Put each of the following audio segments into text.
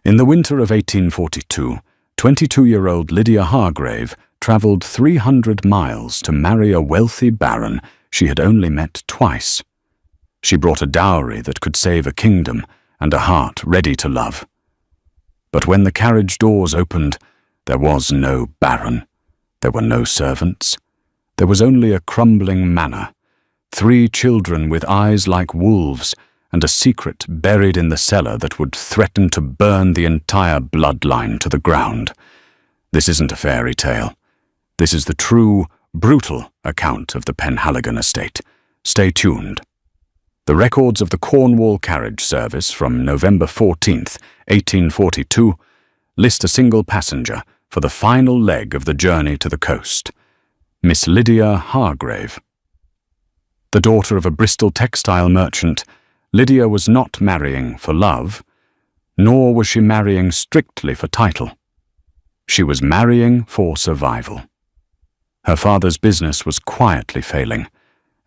In the winter of 1842, 22-year-old Lydia Hargrave travelled 300 miles to marry a wealthy baron she had only met twice. She brought a dowry that could save a kingdom and a heart ready to love. But when the carriage doors opened, there was no baron. There were no servants. There was only a crumbling manor, 3 children with eyes like wolves, and a secret buried in the cellar that would threaten to burn the entire bloodline to the ground. This isn't a fairy tale. This is the true, brutal account of the Penhaligon estate. Stay tuned. The records of the Cornwall carriage service from November 14th, 1842, list a single passenger for the final leg of the journey to the coast, Miss Lydia Hargrave. The daughter of a Bristol textile merchant, Lydia was not marrying for love, nor was she marrying strictly for title. She was marrying for survival. Her father's business was quietly failing,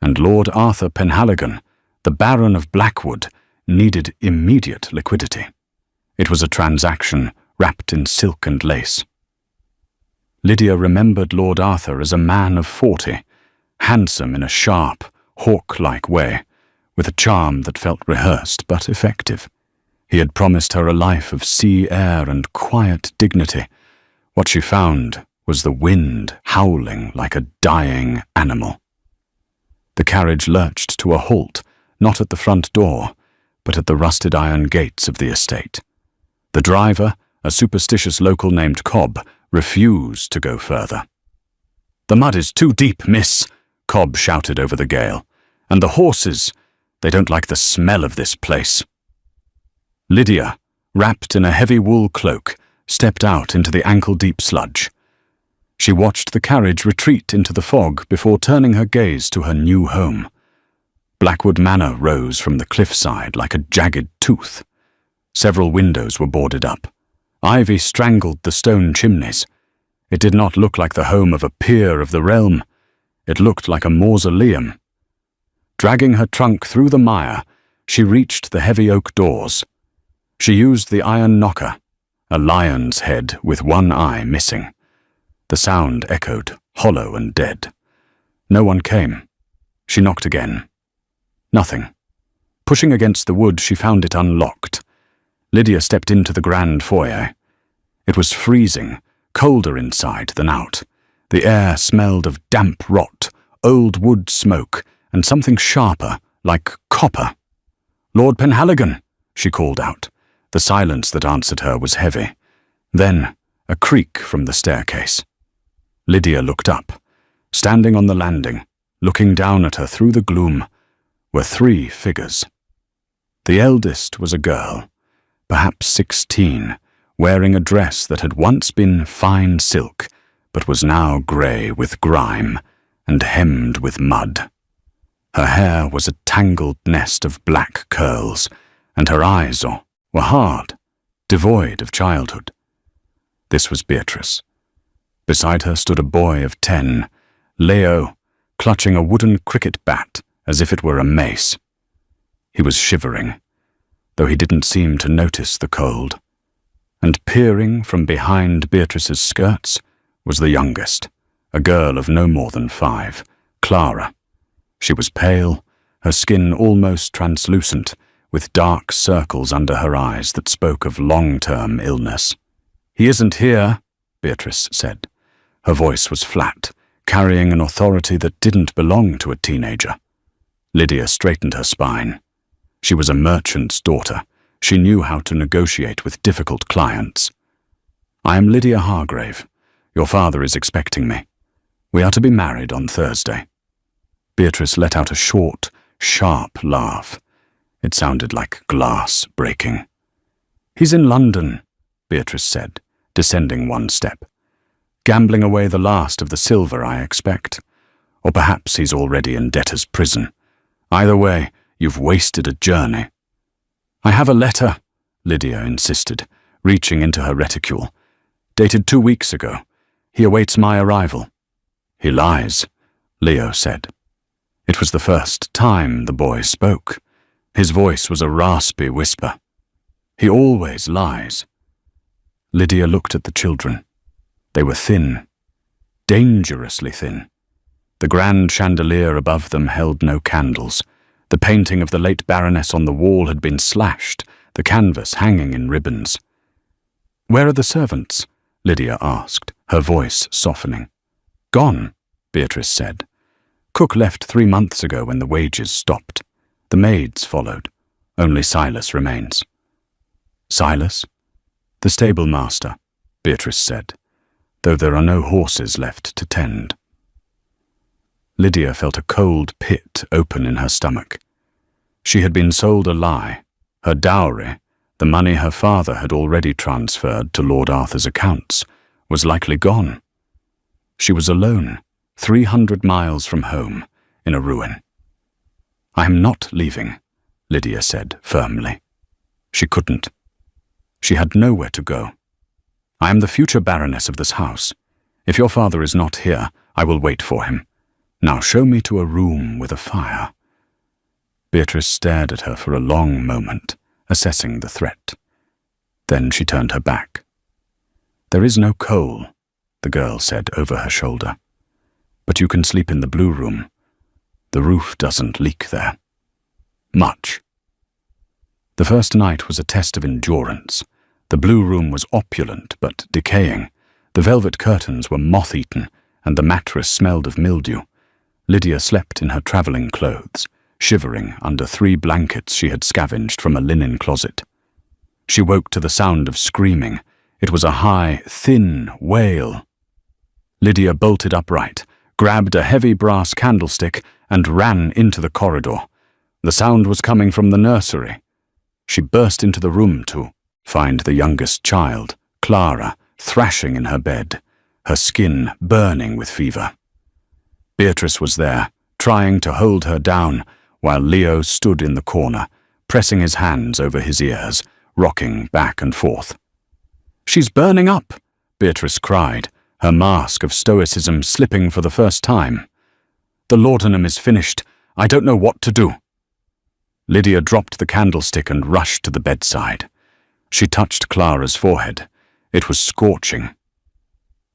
and Lord Arthur Penhaligon, the Baron of Blackwood, needed immediate liquidity. It was a transaction wrapped in silk and lace. Lydia remembered Lord Arthur as a man of 40, handsome in a sharp, hawk-like way, with a charm that felt rehearsed but effective. He had promised her a life of sea air and quiet dignity. What she found was the wind howling like a dying animal. The carriage lurched to a halt, not at the front door, but at the rusted iron gates of the estate. The driver, a superstitious local named Cobb, refused to go further. "The mud is too deep, miss," Cobb shouted over the gale. "And the horses, they don't like the smell of this place." Lydia, wrapped in a heavy wool cloak, stepped out into the ankle-deep sludge. She watched the carriage retreat into the fog before turning her gaze to her new home. Blackwood Manor rose from the cliffside like a jagged tooth. Several windows were boarded up. Ivy strangled the stone chimneys. It did not look like the home of a peer of the realm. It looked like a mausoleum. Dragging her trunk through the mire, she reached the heavy oak doors. She used the iron knocker, a lion's head with one eye missing. The sound echoed, hollow and dead. No one came. She knocked again. Nothing. Pushing against the wood, she found it unlocked. Lydia stepped into the grand foyer. It was freezing, colder inside than out. The air smelled of damp rot, old wood smoke, and something sharper, like copper. "Lord Penhaligon," she called out. The silence that answered her was heavy. Then, a creak from the staircase. Lydia looked up. Standing on the landing, looking down at her through the gloom, were 3 figures. The eldest was a girl, perhaps 16, wearing a dress that had once been fine silk, but was now grey with grime and hemmed with mud. Her hair was a tangled nest of black curls, and her eyes were hard, devoid of childhood. This was Beatrice. Beside her stood a boy of 10, Leo, clutching a wooden cricket bat as if it were a mace. He was shivering, though he didn't seem to notice the cold. And peering from behind Beatrice's skirts was the youngest, a girl of no more than 5, Clara. She was pale, her skin almost translucent, with dark circles under her eyes that spoke of long-term illness. "He isn't here," Beatrice said. Her voice was flat, carrying an authority that didn't belong to a teenager. Lydia straightened her spine. She was a merchant's daughter. She knew how to negotiate with difficult clients. "I am Lydia Hargrave. Your father is expecting me. We are to be married on Thursday." Beatrice let out a short, sharp laugh. It sounded like glass breaking. "He's in London," Beatrice said, descending 1 step. "Gambling away the last of the silver, I expect. Or perhaps he's already in debtor's prison. Either way, you've wasted a journey." "I have a letter," Lydia insisted, reaching into her reticule. "Dated 2 weeks ago. He awaits my arrival." "He lies," Leo said. It was the first time the boy spoke. His voice was a raspy whisper. "He always lies. Lydia looked at the children. They were thin, dangerously thin. The grand chandelier above them held no candles. The painting of the late Baroness on the wall had been slashed, the canvas hanging in ribbons. "Where are the servants?" Lydia asked, her voice softening. "Gone," Beatrice said. "Cook left 3 months ago when the wages stopped. The maids followed. Only Silas remains." "Silas?" "The stable master," Beatrice said, "though there are no horses left to tend." Lydia felt a cold pit open in her stomach. She had been sold a lie. Her dowry, the money her father had already transferred to Lord Arthur's accounts, was likely gone. She was alone, 300 miles from home, in a ruin. "I am not leaving," Lydia said firmly. She couldn't. She had nowhere to go. "I am the future Baroness of this house. If your father is not here, I will wait for him. Now show me to a room with a fire." Beatrice stared at her for a long moment, assessing the threat. Then she turned her back. "There is no coal," the girl said over her shoulder. "But you can sleep in the blue room. The roof doesn't leak there. Much." The first night was a test of endurance. The blue room was opulent but decaying. The velvet curtains were moth-eaten, and the mattress smelled of mildew. Lydia slept in her travelling clothes, shivering under 3 blankets she had scavenged from a linen closet. She woke to the sound of screaming. It was a high, thin wail. Lydia bolted upright, grabbed a heavy brass candlestick, and ran into the corridor. The sound was coming from the nursery. She burst into the room to find the youngest child, Clara, thrashing in her bed, her skin burning with fever. Beatrice was there, trying to hold her down, while Leo stood in the corner, pressing his hands over his ears, rocking back and forth. "She's burning up," Beatrice cried, her mask of stoicism slipping for the first time. "The laudanum is finished. I don't know what to do." Lydia dropped the candlestick and rushed to the bedside. She touched Clara's forehead. It was scorching.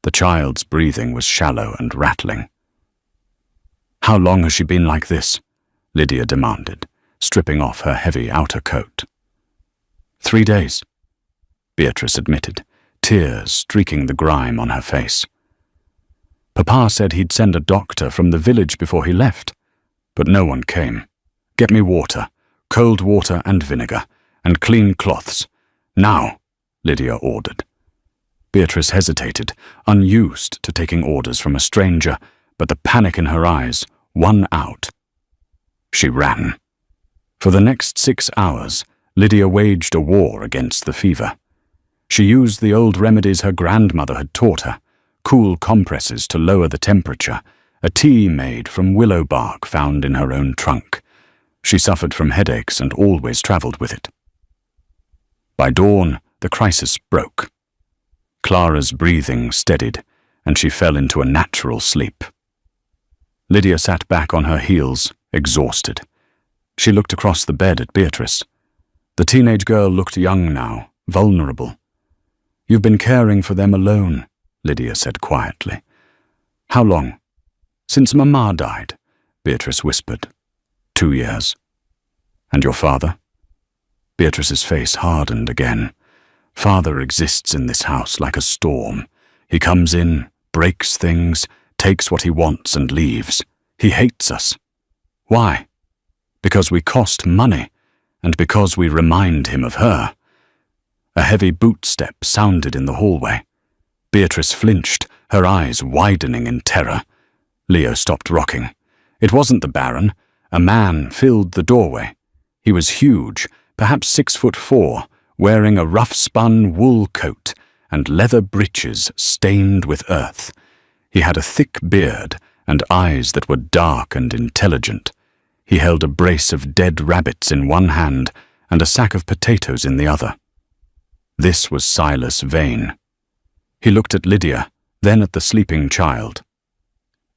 The child's breathing was shallow and rattling. "How long has she been like this?" Lydia demanded, stripping off her heavy outer coat. 3 days, Beatrice admitted, tears streaking the grime on her face. "Papa said he'd send a doctor from the village before he left, but no one came. Get me water, cold water and vinegar, and clean cloths. Now," Lydia ordered. Beatrice hesitated, unused to taking orders from a stranger, but the panic in her eyes won out. She ran. For the next 6 hours, Lydia waged a war against the fever. She used the old remedies her grandmother had taught her, cool compresses to lower the temperature, a tea made from willow bark found in her own trunk. She suffered from headaches and always travelled with it. By dawn, the crisis broke. Clara's breathing steadied, and she fell into a natural sleep. Lydia sat back on her heels, exhausted. She looked across the bed at Beatrice. The teenage girl looked young now, vulnerable. "You've been caring for them alone," Lydia said quietly. "How long?" "Since Mama died," Beatrice whispered. 2 years. "And your father?" Beatrice's face hardened again. "Father exists in this house like a storm. He comes in, breaks things, takes what he wants and leaves. He hates us. Why? Because we cost money, and because we remind him of her." A heavy boot step sounded in the hallway. Beatrice flinched, her eyes widening in terror. Leo stopped rocking. It wasn't the Baron. A man filled the doorway. He was huge, perhaps 6'4", wearing a rough-spun wool coat and leather breeches stained with earth. He had a thick beard and eyes that were dark and intelligent. He held a brace of dead rabbits in one hand and a sack of potatoes in the other. This was Silas Vane. He looked at Lydia, then at the sleeping child,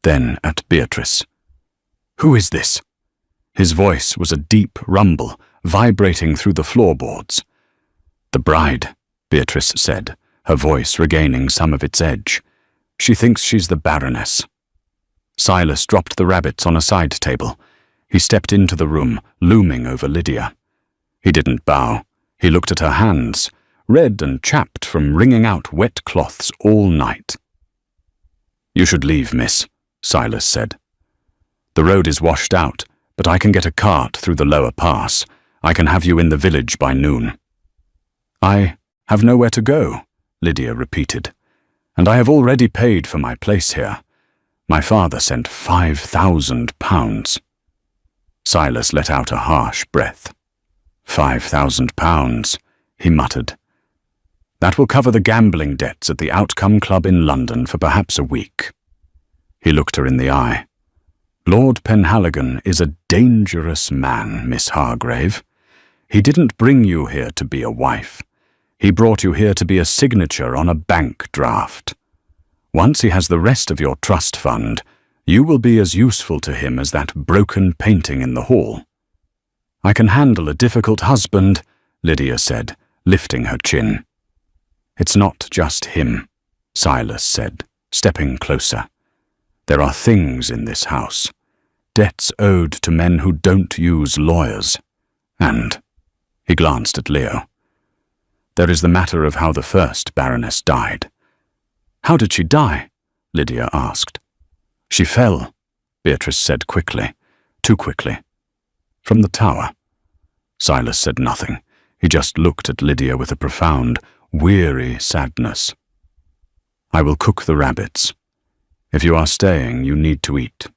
then at Beatrice. "Who is this?" His voice was a deep rumble, vibrating through the floorboards. "The bride," Beatrice said, her voice regaining some of its edge. "She thinks she's the Baroness." Silas dropped the rabbits on a side table. He stepped into the room, looming over Lydia. He didn't bow. He looked at her hands, red and chapped from wringing out wet cloths all night. "You should leave, miss," Silas said. "The road is washed out, but I can get a cart through the lower pass. I can have you in the village by noon." "I have nowhere to go," Lydia repeated, "and I have already paid for my place here. My father sent £5,000. Silas let out a harsh breath. £5,000, he muttered. "That will cover the gambling debts at the Outcome Club in London for perhaps a week." He looked her in the eye. "Lord Penhaligon is a dangerous man, Miss Hargrave. He didn't bring you here to be a wife. He brought you here to be a signature on a bank draft. Once he has the rest of your trust fund, you will be as useful to him as that broken painting in the hall." "I can handle a difficult husband," Lydia said, lifting her chin. "It's not just him," Silas said, stepping closer. "There are things in this house, debts owed to men who don't use lawyers. And," he glanced at Leo, "there is the matter of how the first Baroness died." "How did she die?" Lydia asked. "She fell," Beatrice said quickly, too quickly. "From the tower." Silas said nothing. He just looked at Lydia with a profound, weary sadness. "I will cook the rabbits. If you are staying, you need to eat.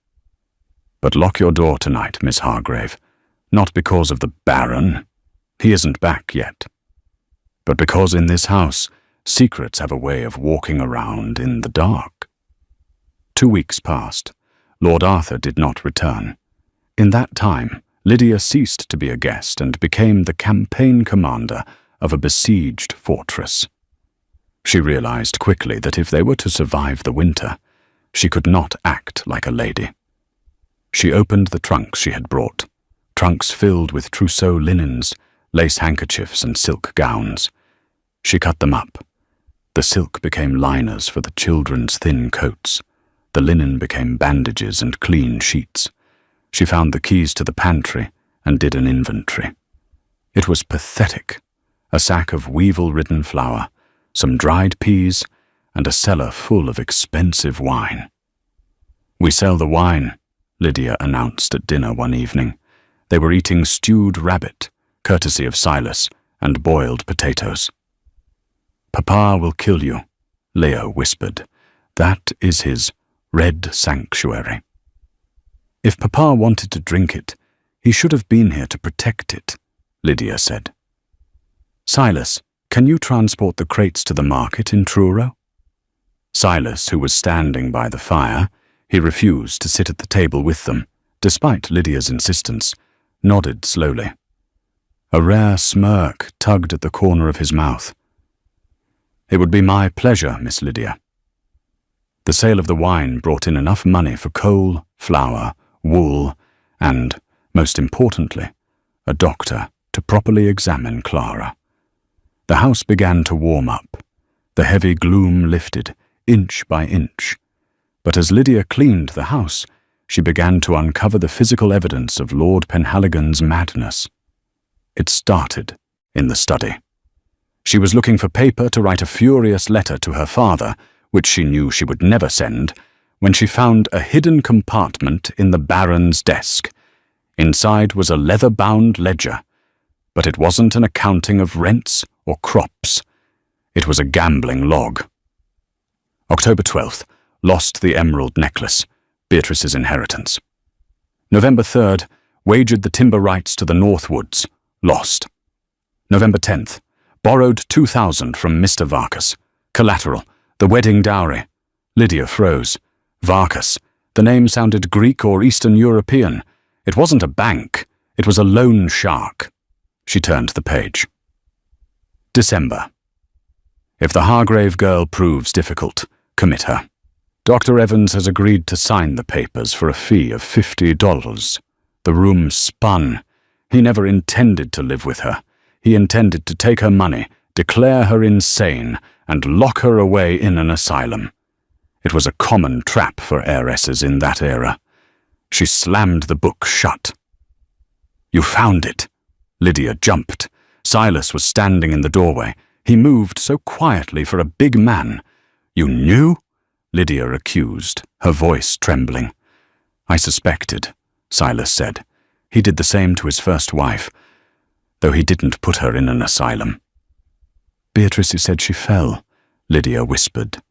But lock your door tonight, Miss Hargrave, not because of the Baron. He isn't back yet. But because in this house, secrets have a way of walking around in the dark." 2 weeks passed. Lord Arthur did not return. In that time, Lydia ceased to be a guest and became the campaign commander of a besieged fortress. She realized quickly that if they were to survive the winter, she could not act like a lady. She opened the trunks she had brought, trunks filled with trousseau linens, lace handkerchiefs and silk gowns. She cut them up. The silk became liners for the children's thin coats. The linen became bandages and clean sheets. She found the keys to the pantry and did an inventory. It was pathetic. A sack of weevil-ridden flour, some dried peas, and a cellar full of expensive wine. "We sell the wine," Lydia announced at dinner one evening. They were eating stewed rabbit, courtesy of Silas, and boiled potatoes. "Papa will kill you," Leo whispered. "That is his red sanctuary. If Papa wanted to drink it, he should have been here to protect it," Lydia said. "Silas, can you transport the crates to the market in Truro?" Silas, who was standing by the fire, he refused to sit at the table with them, despite Lydia's insistence, nodded slowly. A rare smirk tugged at the corner of his mouth. "It would be my pleasure, Miss Lydia." The sale of the wine brought in enough money for coal, flour, wool, and, most importantly, a doctor to properly examine Clara. The house began to warm up. The heavy gloom lifted, inch by inch. But as Lydia cleaned the house, she began to uncover the physical evidence of Lord Penhaligon's madness. It started in the study. She was looking for paper to write a furious letter to her father, which she knew she would never send, when she found a hidden compartment in the Baron's desk. Inside was a leather-bound ledger, but it wasn't an accounting of rents or crops. It was a gambling log. October 12th, lost the emerald necklace, Beatrice's inheritance. November 3rd, wagered the timber rights to the Northwoods, lost. November 10th, borrowed 2,000 from Mr. Varkas, collateral, the wedding dowry. Lydia froze. Varkas. The name sounded Greek or Eastern European. It wasn't a bank. It was a loan shark. She turned the page. December. If the Hargrave girl proves difficult, commit her. Dr. Evans has agreed to sign the papers for a fee of $50. The room spun. He never intended to live with her. He intended to take her money, declare her insane, and lock her away in an asylum. It was a common trap for heiresses in that era. She slammed the book shut. "You found it." Lydia jumped. Silas was standing in the doorway. He moved so quietly for a big man. "You knew?" Lydia accused, her voice trembling. "I suspected," Silas said. "He did the same to his first wife, though he didn't put her in an asylum." "Beatrice said she fell," Lydia whispered.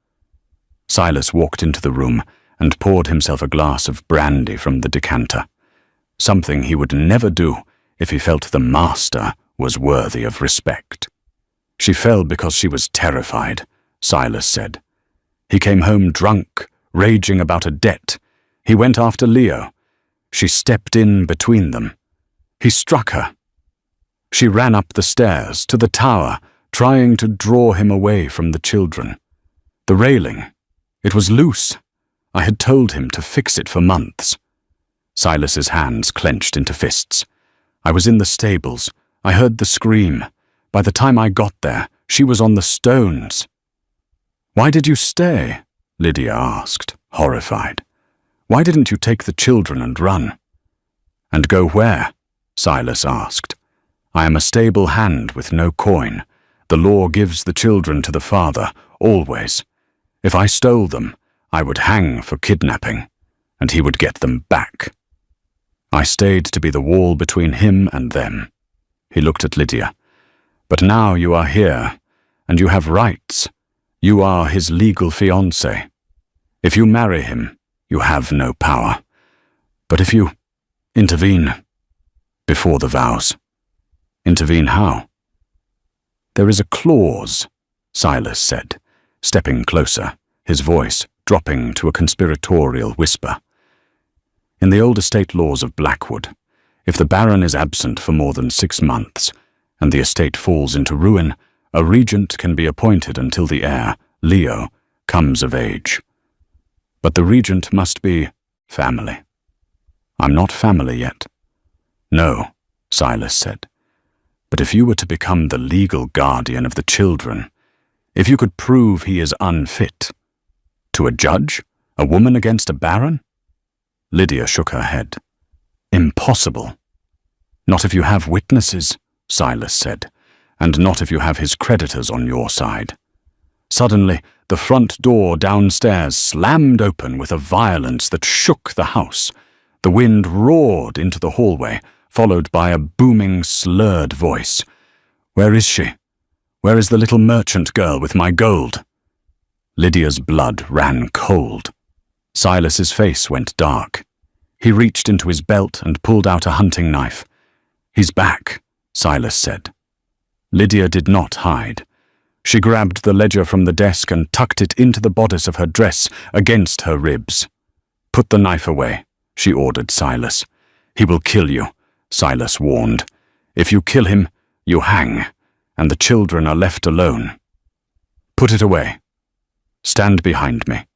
Silas walked into the room and poured himself a glass of brandy from the decanter, something he would never do if he felt the master was worthy of respect. "She fell because she was terrified," Silas said. "He came home drunk, raging about a debt. He went after Leo. She stepped in between them. He struck her. She ran up the stairs to the tower, trying to draw him away from the children. The railing, it was loose. I had told him to fix it for months." Silas's hands clenched into fists. "I was in the stables. I heard the scream. By the time I got there, she was on the stones." "Why did you stay?" Lydia asked, horrified. "Why didn't you take the children and run?" "And go where?" Silas asked. "I am a stable hand with no coin. The law gives the children to the father, always. If I stole them, I would hang for kidnapping, and he would get them back. I stayed to be the wall between him and them." He looked at Lydia. "But now you are here, and you have rights. You are his legal fiancé. If you marry him, you have no power. But if you intervene before the vows..." "Intervene how?" "There is a clause," Silas said, stepping closer, his voice dropping to a conspiratorial whisper. "In the old estate laws of Blackwood, if the Baron is absent for more than 6 months, and the estate falls into ruin, a regent can be appointed until the heir, Leo, comes of age. But the regent must be family. I'm not family yet." "No," Silas said. "But if you were to become the legal guardian of the children, if you could prove he is unfit, to a judge, a woman against a baron?" Lydia shook her head. "Impossible." "Not if you have witnesses," Silas said, "and not if you have his creditors on your side." Suddenly, the front door downstairs slammed open with a violence that shook the house. The wind roared into the hallway, followed by a booming, slurred voice. "Where is she? Where is the little merchant girl with my gold?" Lydia's blood ran cold. Silas's face went dark. He reached into his belt and pulled out a hunting knife. "He's back," Silas said. Lydia did not hide. She grabbed the ledger from the desk and tucked it into the bodice of her dress against her ribs. "Put the knife away," she ordered Silas. "He will kill you," Silas warned. "If you kill him, you hang, and the children are left alone. Put it away. Stand behind me."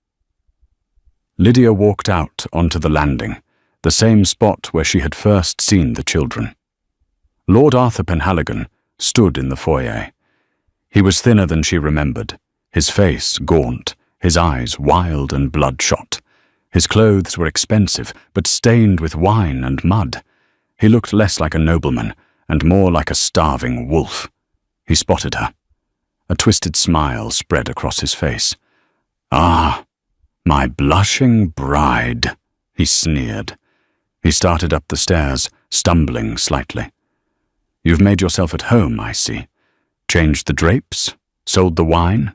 Lydia walked out onto the landing, the same spot where she had first seen the children. Lord Arthur Penhaligon stood in the foyer. He was thinner than she remembered, his face gaunt, his eyes wild and bloodshot. His clothes were expensive, but stained with wine and mud. He looked less like a nobleman and more like a starving wolf. He spotted her. A twisted smile spread across his face. "Ah, my blushing bride," he sneered. He started up the stairs, stumbling slightly. "You've made yourself at home, I see. Changed the drapes? Sold the wine?"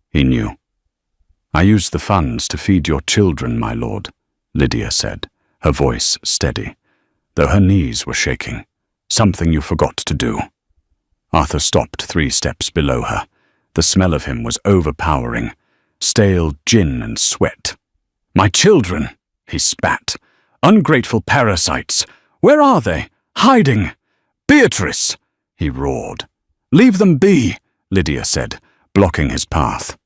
He knew. "I used the funds to feed your children, my lord," Lydia said, her voice steady, though her knees were shaking. "Something you forgot to do." Arthur stopped 3 steps below her. The smell of him was overpowering. Stale gin and sweat. "My children," he spat. "Ungrateful parasites. Where are they? Hiding. Beatrice," he roared. "Leave them be," Lydia said, blocking his path.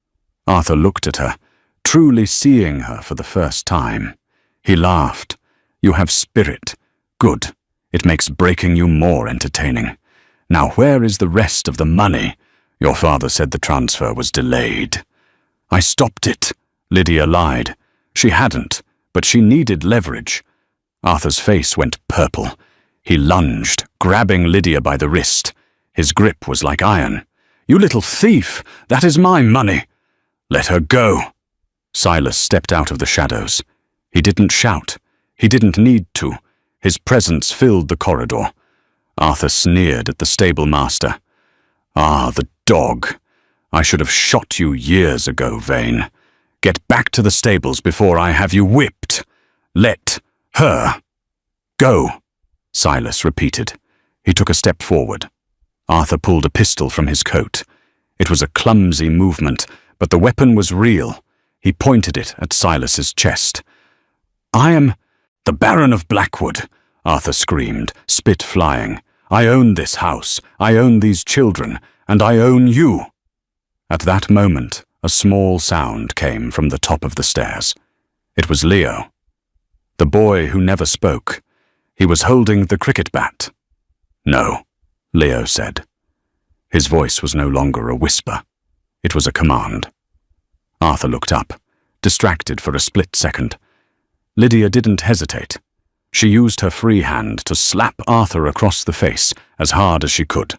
Arthur looked at her, truly seeing her for the first time. He laughed. "You have spirit. Good. It makes breaking you more entertaining. Now where is the rest of the money? Your father said the transfer was delayed. I stopped it. Lydia lied. She hadn't, but she needed leverage. Arthur's face went purple. He lunged, grabbing Lydia by the wrist. His grip was like iron. You little thief! That is my money! Let her go! Silas stepped out of the shadows. He didn't shout. He didn't need to. His presence filled the corridor. Arthur sneered at the stable master. Ah, the dog! I should have shot you years ago, Vane. Get back to the stables before I have you whipped. Let her go, Silas repeated. He took a step forward. Arthur pulled a pistol from his coat. It was a clumsy movement, but the weapon was real. He pointed it at Silas's chest. I am the Baron of Blackwood, Arthur screamed, spit flying. I own this house, I own these children, and I own you. At that moment, a small sound came from the top of the stairs. It was Leo, the boy who never spoke. He was holding the cricket bat. No, Leo said. His voice was no longer a whisper. It was a command. Arthur looked up, distracted for a split second. Lydia didn't hesitate. She used her free hand to slap Arthur across the face as hard as she could.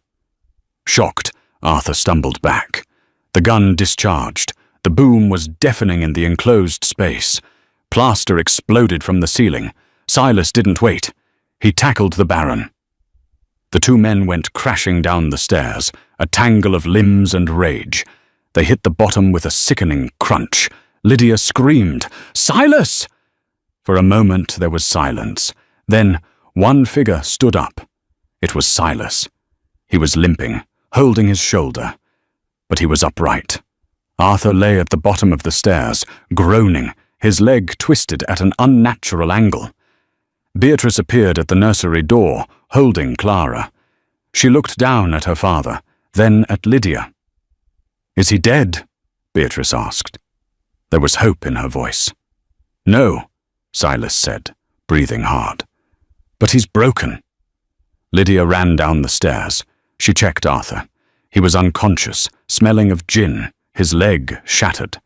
Shocked, Arthur stumbled back. The gun discharged. The boom was deafening in the enclosed space. Plaster exploded from the ceiling. Silas didn't wait. He tackled the Baron. The two men went crashing down the stairs, a tangle of limbs and rage. They hit the bottom with a sickening crunch. Lydia screamed, "Silas!" For a moment there was silence. Then one figure stood up. It was Silas. He was limping, holding his shoulder. But he was upright. Arthur lay at the bottom of the stairs, groaning, his leg twisted at an unnatural angle. Beatrice appeared at the nursery door, holding Clara. She looked down at her father, then at Lydia. "Is he dead?" Beatrice asked. There was hope in her voice. "No," Silas said, breathing hard. "But he's broken." Lydia ran down the stairs. She checked Arthur. He was unconscious, smelling of gin, his leg shattered.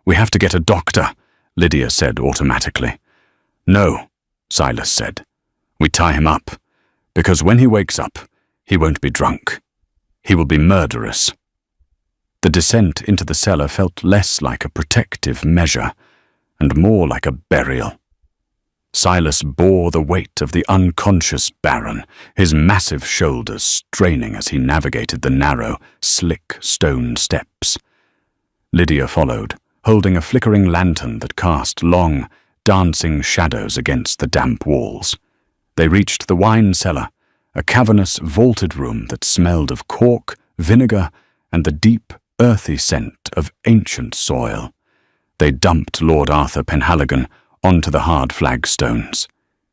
"We have to get a doctor," Lydia said automatically. "No," Silas said. "We tie him up, because when he wakes up, he won't be drunk. He will be murderous." The descent into the cellar felt less like a protective measure and more like a burial. Silas bore the weight of the unconscious Baron, his massive shoulders straining as he navigated the narrow, slick stone steps. Lydia followed, holding a flickering lantern that cast long, dancing shadows against the damp walls. They reached the wine cellar, a cavernous, vaulted room that smelled of cork, vinegar, and the deep, earthy scent of ancient soil. They dumped Lord Arthur Penhaligon onto the hard flagstones.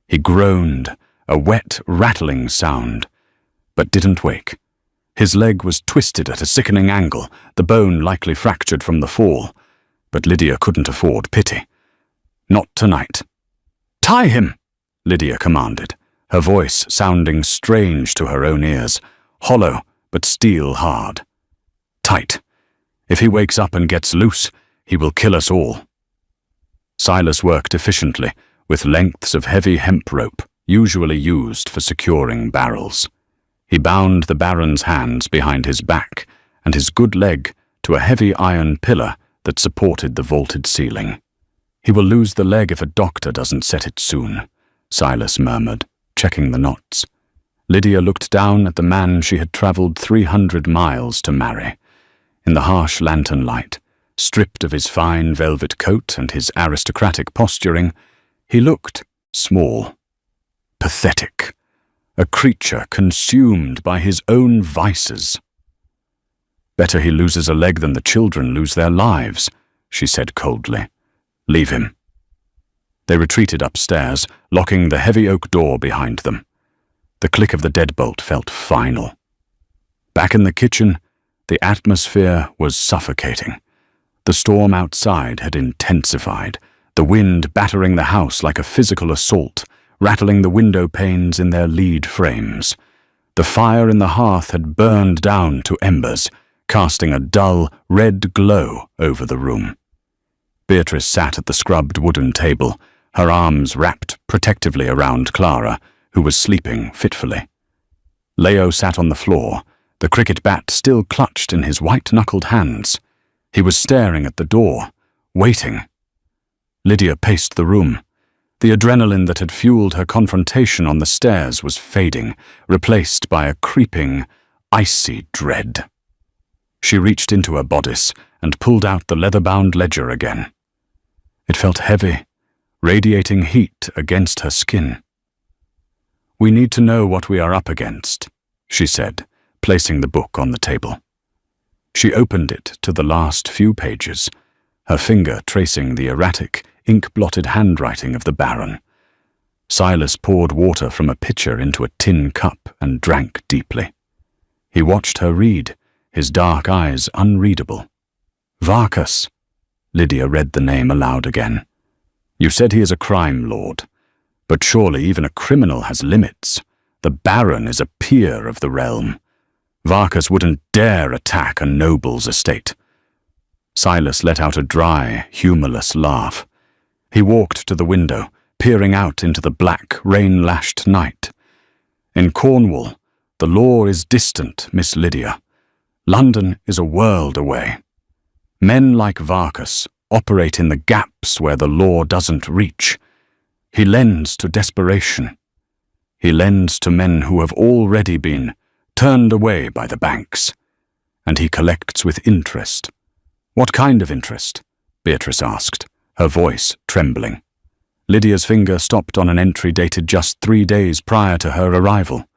He groaned, a wet, rattling sound, but didn't wake. His leg was twisted at a sickening angle, the bone likely fractured from the fall, but Lydia couldn't afford pity. Not tonight. "Tie him!" Lydia commanded, her voice sounding strange to her own ears, hollow but steel hard. "Tight. If he wakes up and gets loose, he will kill us all." Silas worked efficiently, with lengths of heavy hemp rope, usually used for securing barrels. He bound the Baron's hands behind his back and his good leg to a heavy iron pillar that supported the vaulted ceiling. "He will lose the leg if a doctor doesn't set it soon," Silas murmured, checking the knots. Lydia looked down at the man she had traveled 300 miles to marry. In the harsh lantern light, stripped of his fine velvet coat and his aristocratic posturing, he looked small, pathetic, a creature consumed by his own vices. "Better he loses a leg than the children lose their lives," she said coldly. "Leave him." They retreated upstairs, locking the heavy oak door behind them. The click of the deadbolt felt final. Back in the kitchen, the atmosphere was suffocating. The storm outside had intensified, the wind battering the house like a physical assault, rattling the window panes in their lead frames. The fire in the hearth had burned down to embers, casting a dull, red glow over the room. Beatrice sat at the scrubbed wooden table, her arms wrapped protectively around Clara, who was sleeping fitfully. Leo sat on the floor, the cricket bat still clutched in his white-knuckled hands. He was staring at the door, waiting. Lydia paced the room. The adrenaline that had fueled her confrontation on the stairs was fading, replaced by a creeping, icy dread. She reached into her bodice and pulled out the leather-bound ledger again. It felt heavy, radiating heat against her skin. "We need to know what we are up against," she said, placing the book on the table. She opened it to the last few pages, her finger tracing the erratic, ink-blotted handwriting of the Baron. Silas poured water from a pitcher into a tin cup and drank deeply. He watched her read, his dark eyes unreadable. "Varkas," Lydia read the name aloud again. "You said he is a crime lord, but surely even a criminal has limits. The Baron is a peer of the realm. Varkas wouldn't dare attack a noble's estate." Silas let out a dry, humorless laugh. He walked to the window, peering out into the black, rain-lashed night. "In Cornwall, the law is distant, Miss Lydia. London is a world away. Men like Varkas operate in the gaps where the law doesn't reach. He lends to desperation. He lends to men who have already been turned away by the banks. And he collects with interest." "What kind of interest?" Beatrice asked, her voice trembling. Lydia's finger stopped on an entry dated just 3 days prior to her arrival.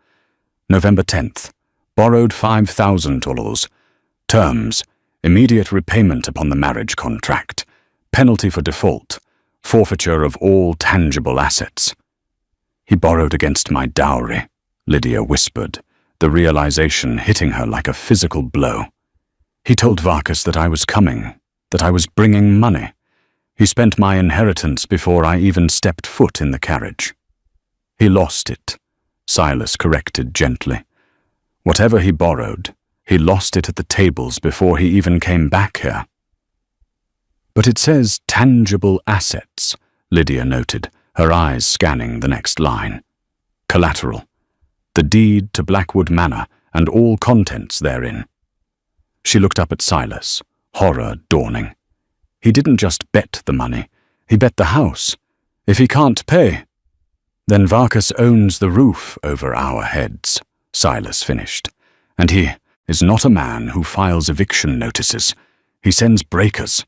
November 10th. Borrowed 5,000 dollars. Terms: immediate repayment upon the marriage contract. Penalty for default. Forfeiture of all tangible assets. "He borrowed against my dowry," Lydia whispered, the realization hitting her like a physical blow. "He told Varkas that I was coming, that I was bringing money. He spent my inheritance before I even stepped foot in the carriage." "He lost it," Silas corrected gently. "Whatever he borrowed, he lost it at the tables before he even came back here." "But it says tangible assets," Lydia noted, her eyes scanning the next line. "Collateral. The deed to Blackwood Manor and all contents therein." She looked up at Silas, horror dawning. "He didn't just bet the money, he bet the house. If he can't pay—" "Then Varkas owns the roof over our heads," Silas finished. "And he is not a man who files eviction notices. He sends breakers."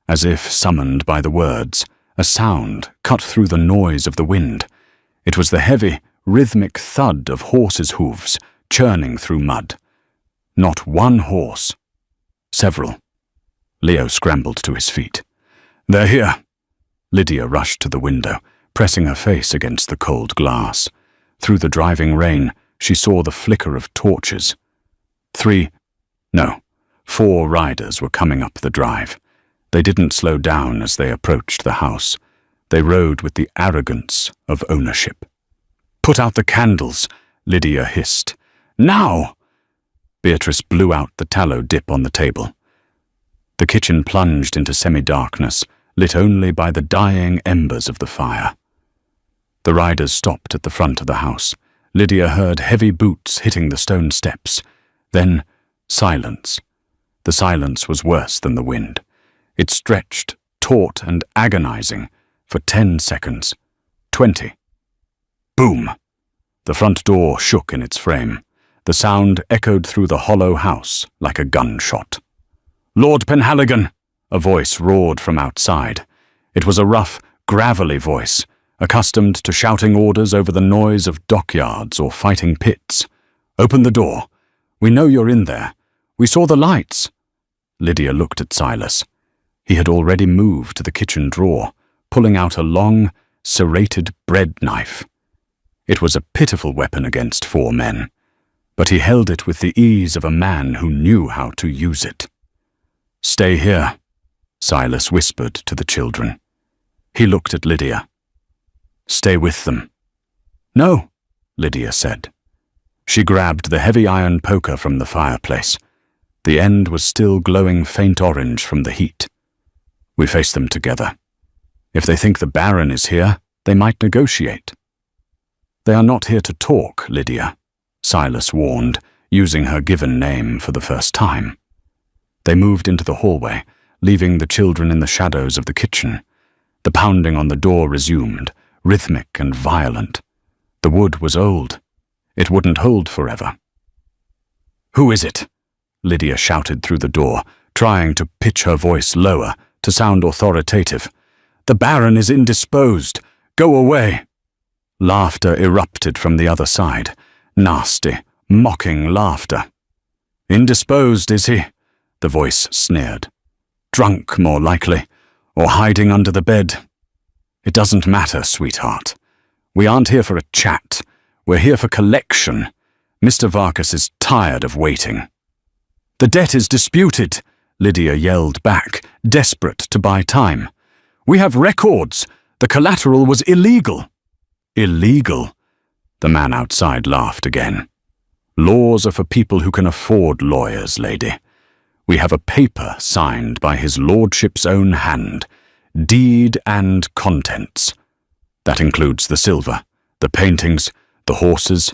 As if summoned by the words, a sound cut through the noise of the wind. It was the heavy, rhythmic thud of horses' hooves churning through mud. Not one horse. Several. Leo scrambled to his feet. "They're here." Lydia rushed to the window, pressing her face against the cold glass. Through the driving rain, she saw the flicker of torches. 4 riders were coming up the drive. They didn't slow down as they approached the house. They rode with the arrogance of ownership. "Put out the candles," Lydia hissed. "Now!" Beatrice blew out the tallow dip on the table. The kitchen plunged into semi-darkness, lit only by the dying embers of the fire. The riders stopped at the front of the house. Lydia heard heavy boots hitting the stone steps. Then silence. The silence was worse than the wind. It stretched, taut and agonizing, for 10 seconds. 20. Boom! The front door shook in its frame. The sound echoed through the hollow house like a gunshot. "Lord Penhaligon!" a voice roared from outside. It was a rough, gravelly voice, accustomed to shouting orders over the noise of dockyards or fighting pits. "Open the door. We know you're in there. We saw the lights." Lydia looked at Silas. He had already moved to the kitchen drawer, pulling out a long, serrated bread knife. It was a pitiful weapon against 4 men, but he held it with the ease of a man who knew how to use it. "Stay here," Silas whispered to the children. He looked at Lydia. "Stay with them." "No," Lydia said. She grabbed the heavy iron poker from the fireplace. The end was still glowing faint orange from the heat. We faced them together. If they think the Baron is here, they might negotiate. They are not here to talk, Lydia, Silas warned, using her given name for the first time. They moved into the hallway, leaving the children in the shadows of the kitchen. The pounding on the door resumed, rhythmic and violent. The wood was old. It wouldn't hold forever. "Who is it?" Lydia shouted through the door, trying to pitch her voice lower to sound authoritative. "The Baron is indisposed. Go away." Laughter erupted from the other side. Nasty, mocking laughter. "Indisposed, is he?" the voice sneered. "Drunk, more likely, or hiding under the bed. It doesn't matter, sweetheart. We aren't here for a chat. We're here for collection. Mr. Varkas is tired of waiting." "The debt is disputed," Lydia yelled back, desperate to buy time. "We have records. The collateral was illegal." "Illegal?" The man outside laughed again. "Laws are for people who can afford lawyers, lady. We have a paper signed by his lordship's own hand, deed and contents. That includes the silver, the paintings, the horses,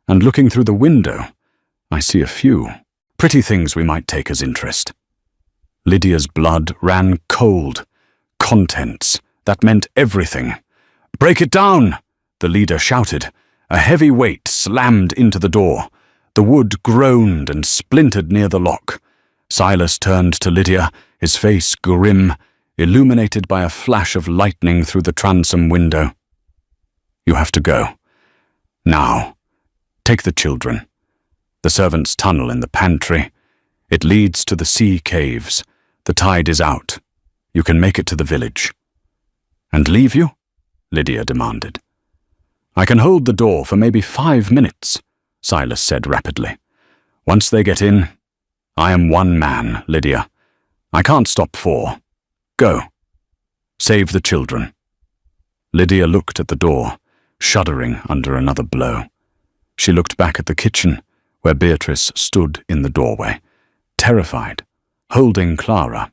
and looking through the window, I see a few pretty things we might take as interest." Lydia's blood ran cold. Contents. That meant everything. "Break it down!" the leader shouted. A heavy weight slammed into the door. The wood groaned and splintered near the lock. Silas turned to Lydia, his face grim, illuminated by a flash of lightning through the transom window. "You have to go. Now. Take the children. The servants' tunnel in the pantry. It leads to the sea caves. The tide is out. You can make it to the village." "And leave you?" Lydia demanded. "I can hold the door for maybe 5 minutes," Silas said rapidly. "Once they get in, I am one man, Lydia. I can't stop 4. Go. Save the children." Lydia looked at the door, shuddering under another blow. She looked back at the kitchen, where Beatrice stood in the doorway, terrified, holding Clara.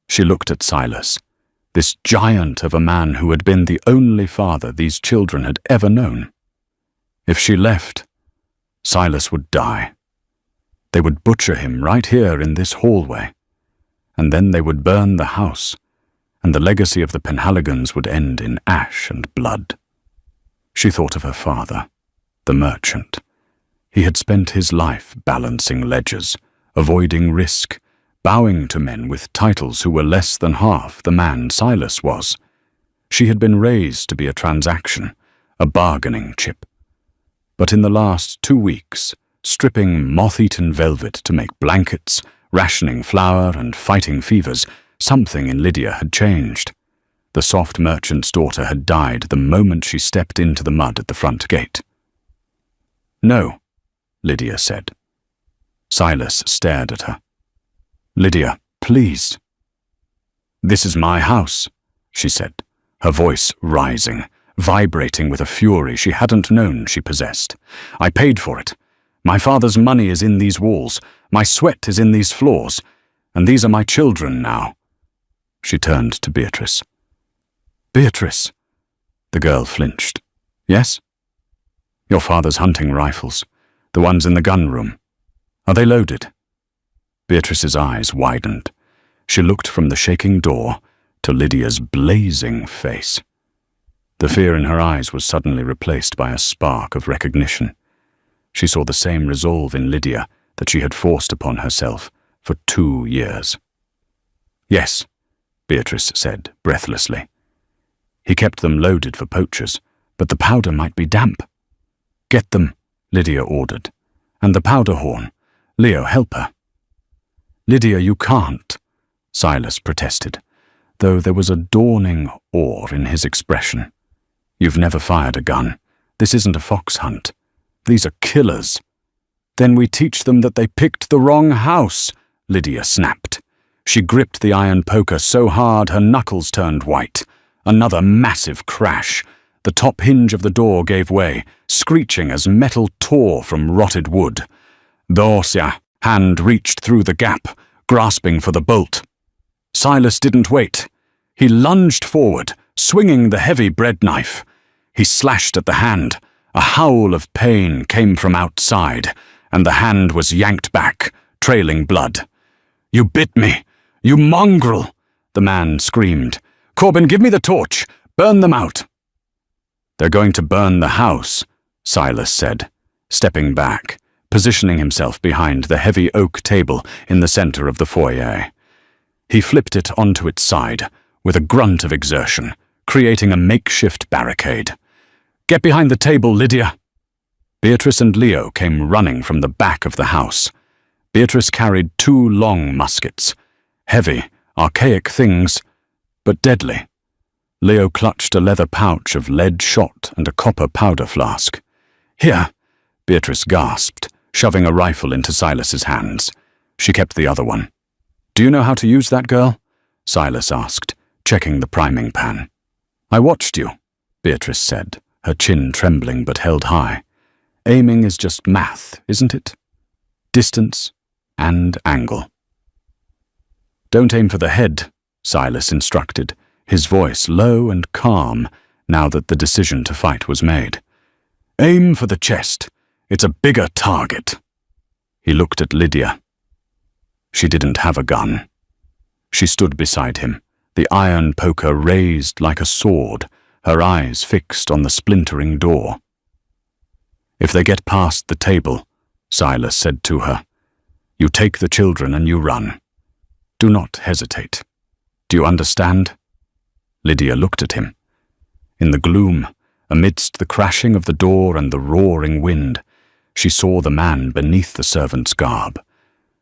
She looked at Silas, this giant of a man who had been the only father these children had ever known. If she left, Silas would die. They would butcher him right here in this hallway, and then they would burn the house, and the legacy of the Penhaligons would end in ash and blood. She thought of her father, the merchant. He had spent his life balancing ledgers, avoiding risk, bowing to men with titles who were less than half the man Silas was. She had been raised to be a transaction, a bargaining chip. But in the last 2 weeks, stripping moth-eaten velvet to make blankets, rationing flour and fighting fevers, something in Lydia had changed. The soft merchant's daughter had died the moment she stepped into the mud at the front gate. "No," Lydia said. Silas stared at her. "Lydia, please." "This is my house," she said, her voice rising, vibrating with a fury she hadn't known she possessed. "I paid for it. My father's money is in these walls. My sweat is in these floors. And these are my children now." She turned to Beatrice. "Beatrice." The girl flinched. "Yes?" "Your father's hunting rifles. The ones in the gun room. Are they loaded?" Beatrice's eyes widened. She looked from the shaking door to Lydia's blazing face. The fear in her eyes was suddenly replaced by a spark of recognition. She saw the same resolve in Lydia that she had forced upon herself for 2 years. "Yes," Beatrice said breathlessly. "He kept them loaded for poachers, but the powder might be damp." "Get them," Lydia ordered. "And the powder horn. Leo, help her." "Lydia, you can't," Silas protested, though there was a dawning awe in his expression. "You've never fired a gun. This isn't a fox hunt. These are killers." "Then we teach them that they picked the wrong house," Lydia snapped. She gripped the iron poker so hard her knuckles turned white. Another massive crash. The top hinge of the door gave way, screeching as metal tore from rotted wood. "Dosia, Hand reached through the gap, grasping for the bolt. Silas didn't wait. He lunged forward, swinging the heavy bread knife. He slashed at the hand. A howl of pain came from outside, and the hand was yanked back, trailing blood. "You bit me! You mongrel!" the man screamed. "Corbin, give me the torch! Burn them out!" "They're going to burn the house," Silas said, stepping back, positioning himself behind the heavy oak table in the center of the foyer. He flipped it onto its side, with a grunt of exertion, creating a makeshift barricade. "Get behind the table, Lydia!" Beatrice and Leo came running from the back of the house. Beatrice carried 2 long muskets. Heavy, archaic things, but deadly. Leo clutched a leather pouch of lead shot and a copper powder flask. "Here," Beatrice gasped, shoving a rifle into Silas's hands. She kept the other one. "Do you know how to use that, girl?" Silas asked, checking the priming pan. "I watched you," Beatrice said, her chin trembling but held high. "Aiming is just math, isn't it? Distance and angle." "Don't aim for the head," Silas instructed, his voice low and calm now that the decision to fight was made. "Aim for the chest. It's a bigger target." He looked at Lydia. She didn't have a gun. She stood beside him, the iron poker raised like a sword, her eyes fixed on the splintering door. "If they get past the table," Silas said to her, "you take the children and you run. Do not hesitate. Do you understand?" Lydia looked at him. In the gloom, amidst the crashing of the door and the roaring wind, she saw the man beneath the servant's garb.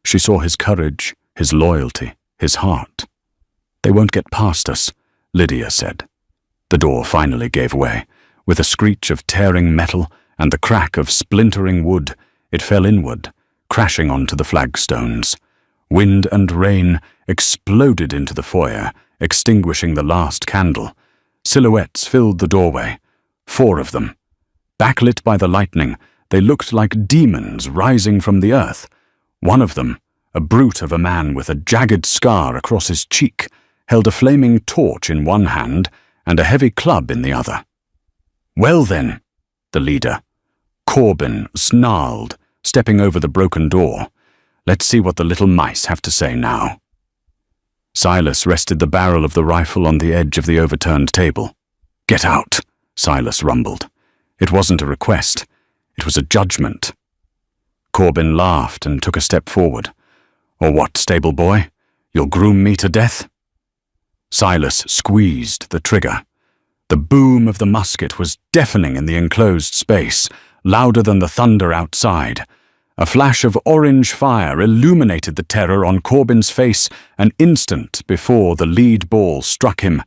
She saw his courage, his loyalty, his heart. "They won't get past us," Lydia said. The door finally gave way. With a screech of tearing metal and the crack of splintering wood, it fell inward, crashing onto the flagstones. Wind and rain exploded into the foyer, extinguishing the last candle. Silhouettes filled the doorway, 4 of them. Backlit by the lightning, they looked like demons rising from the earth. One of them, a brute of a man with a jagged scar across his cheek, held a flaming torch in one hand and a heavy club in the other. "Well then," the leader, Corbin, snarled, stepping over the broken door. "Let's see what the little mice have to say now." Silas rested the barrel of the rifle on the edge of the overturned table. "Get out," Silas rumbled. It wasn't a request. It was a judgment. Corbin laughed and took a step forward. "Or what, stable boy? You'll groom me to death?" Silas squeezed the trigger. The boom of the musket was deafening in the enclosed space, louder than the thunder outside. A flash of orange fire illuminated the terror on Corbin's face an instant before the lead ball struck him.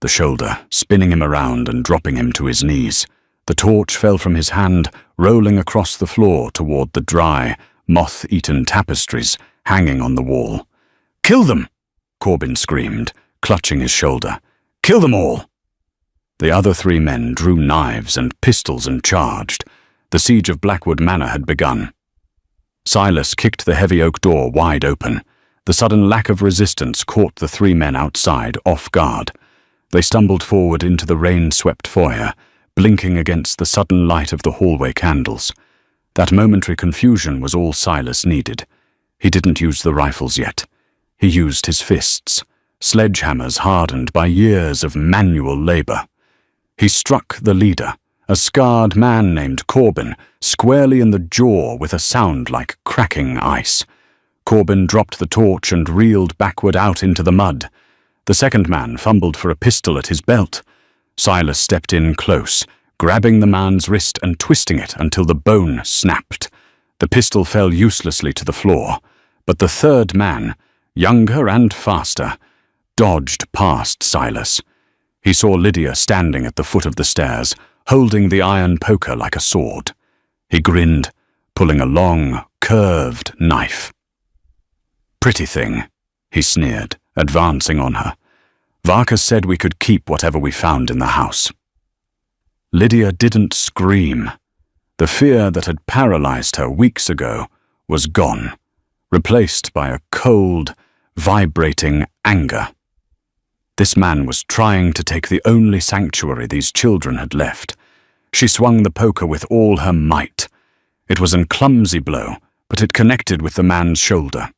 The shoulder, spinning him around and dropping him to his knees. The torch fell from his hand, rolling across the floor toward the dry, moth-eaten tapestries hanging on the wall. "Kill them!" Corbin screamed, clutching his shoulder. "Kill them all!" The other 3 men drew knives and pistols and charged. The siege of Blackwood Manor had begun. Silas kicked the heavy oak door wide open. The sudden lack of resistance caught the 3 men outside off guard. They stumbled forward into the rain-swept foyer, blinking against the sudden light of the hallway candles. That momentary confusion was all Silas needed. He didn't use the rifles yet. He used his fists, sledgehammers hardened by years of manual labor. He struck the leader, a scarred man named Corbin, squarely in the jaw with a sound like cracking ice. Corbin dropped the torch and reeled backward out into the mud. The second man fumbled for a pistol at his belt. Silas stepped in close, grabbing the man's wrist and twisting it until the bone snapped. The pistol fell uselessly to the floor, but the third man, younger and faster, dodged past Silas. He saw Lydia standing at the foot of the stairs, holding the iron poker like a sword. He grinned, pulling a long, curved knife. "Pretty thing," he sneered, advancing on her. "Varkas said we could keep whatever we found in the house." Lydia didn't scream. The fear that had paralyzed her weeks ago was gone, replaced by a cold, vibrating anger. This man was trying to take the only sanctuary these children had left. She swung the poker with all her might. It was a clumsy blow, but it connected with the man's shoulder.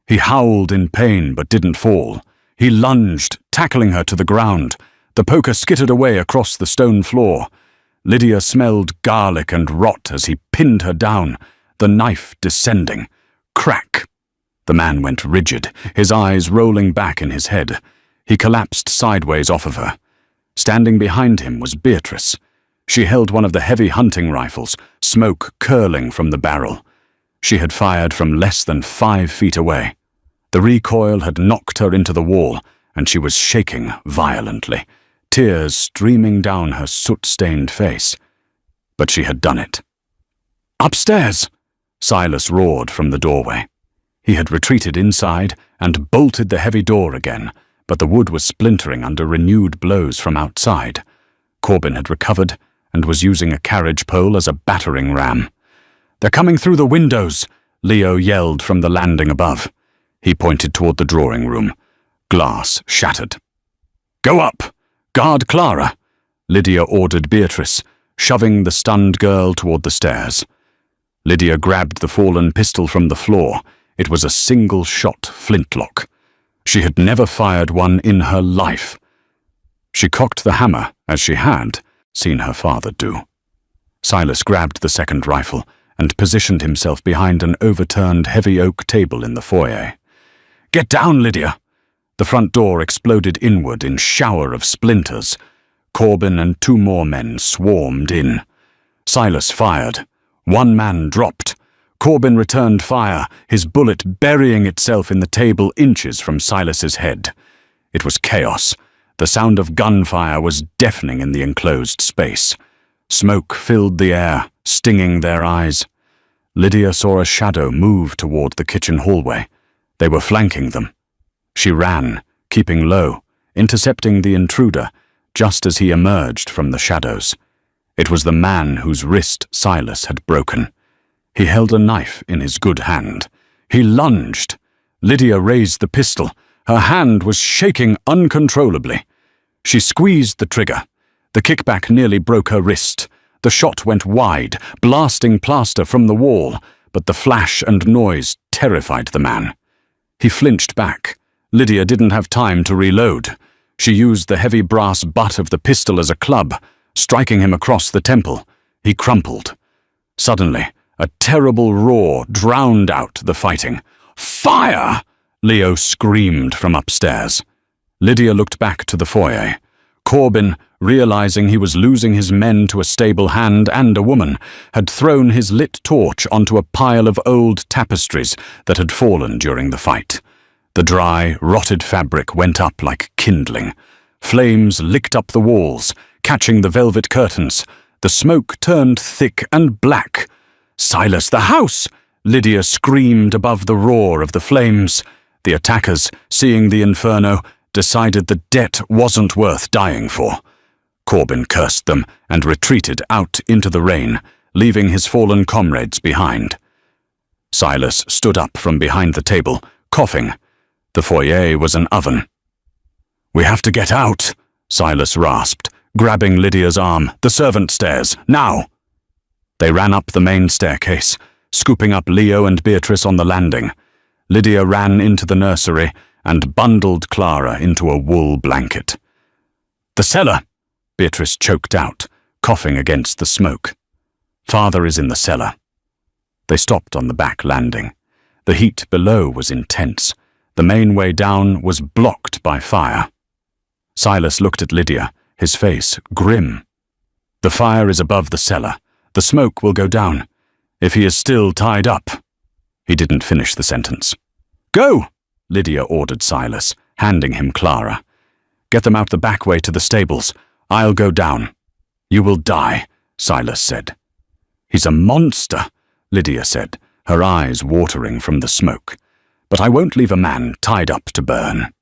He howled in pain but didn't fall. He lunged, tackling her to the ground. The poker skittered away across the stone floor. Lydia smelled garlic and rot as he pinned her down, the knife descending. Crack! The man went rigid, his eyes rolling back in his head. He collapsed sideways off of her. Standing behind him was Beatrice. She held one of the heavy hunting rifles, smoke curling from the barrel. She had fired from less than 5 feet away. The recoil had knocked her into the wall, and she was shaking violently, tears streaming down her soot-stained face. But she had done it. "Upstairs!" Silas roared from the doorway. He had retreated inside and bolted the heavy door again, but the wood was splintering under renewed blows from outside. Corbin had recovered and was using a carriage pole as a battering ram. "They're coming through the windows!" Leo yelled from the landing above. He pointed toward the drawing room. Glass shattered. "Go up! Guard Clara!" Lydia ordered Beatrice, shoving the stunned girl toward the stairs. Lydia grabbed the fallen pistol from the floor. It was a single-shot flintlock. She had never fired one in her life. She cocked the hammer, as she had seen her father do. Silas grabbed the second rifle and positioned himself behind an overturned heavy oak table in the foyer. "Get down, Lydia!" The front door exploded inward in shower of splinters. Corbin and 2 more men swarmed in. Silas fired. 1 man dropped. Corbin returned fire, his bullet burying itself in the table inches from Silas's head. It was chaos. The sound of gunfire was deafening in the enclosed space. Smoke filled the air, stinging their eyes. Lydia saw a shadow move toward the kitchen hallway. They were flanking them. She ran, keeping low, intercepting the intruder, just as he emerged from the shadows. It was the man whose wrist Silas had broken. He held a knife in his good hand. He lunged. Lydia raised the pistol. Her hand was shaking uncontrollably. She squeezed the trigger. The kickback nearly broke her wrist. The shot went wide, blasting plaster from the wall, but the flash and noise terrified the man. He flinched back. Lydia didn't have time to reload. She used the heavy brass butt of the pistol as a club, striking him across the temple. He crumpled. Suddenly, a terrible roar drowned out the fighting. "Fire!" Leo screamed from upstairs. Lydia looked back to the foyer. Corbin, realizing he was losing his men to a stable hand and a woman, had thrown his lit torch onto a pile of old tapestries that had fallen during the fight. The dry, rotted fabric went up like kindling. Flames licked up the walls, catching the velvet curtains. The smoke turned thick and black. "Silas, the house!" Lydia screamed above the roar of the flames. The attackers, seeing the inferno, decided the debt wasn't worth dying for. Corbin cursed them and retreated out into the rain, leaving his fallen comrades behind. Silas stood up from behind the table, coughing. The foyer was an oven. "We have to get out," Silas rasped, grabbing Lydia's arm. "The servant stairs, now!" They ran up the main staircase, scooping up Leo and Beatrice on the landing. Lydia ran into the nursery and bundled Clara into a wool blanket. "The cellar!" Beatrice choked out, coughing against the smoke. "Father is in the cellar." They stopped on the back landing. The heat below was intense. The main way down was blocked by fire. Silas looked at Lydia, his face grim. "The fire is above the cellar. The smoke will go down. If he is still tied up." He didn't finish the sentence. "Go!" Lydia ordered Silas, handing him Clara. "Get them out the back way to the stables. I'll go down." "You will die," Silas said. "He's a monster," Lydia said, her eyes watering from the smoke. "But I won't leave a man tied up to burn."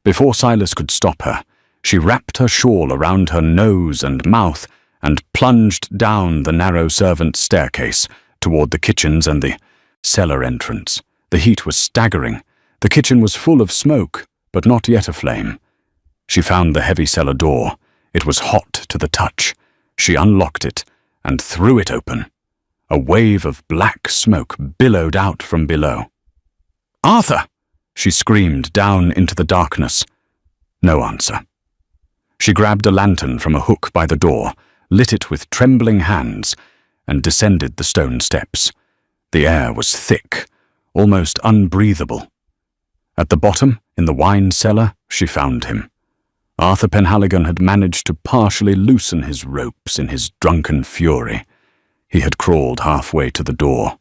Before Silas could stop her, she wrapped her shawl around her nose and mouth and plunged down the narrow servants' staircase toward the kitchens and the cellar entrance. The heat was staggering. The kitchen was full of smoke, but not yet aflame. She found the heavy cellar door. It was hot to the touch. She unlocked it and threw it open. A wave of black smoke billowed out from below. "Arthur!" she screamed down into the darkness. No answer. She grabbed a lantern from a hook by the door, lit it with trembling hands, and descended the stone steps. The air was thick, almost unbreathable. At the bottom, in the wine cellar, she found him. Arthur Penhaligon had managed to partially loosen his ropes in his drunken fury. He had crawled halfway to the door,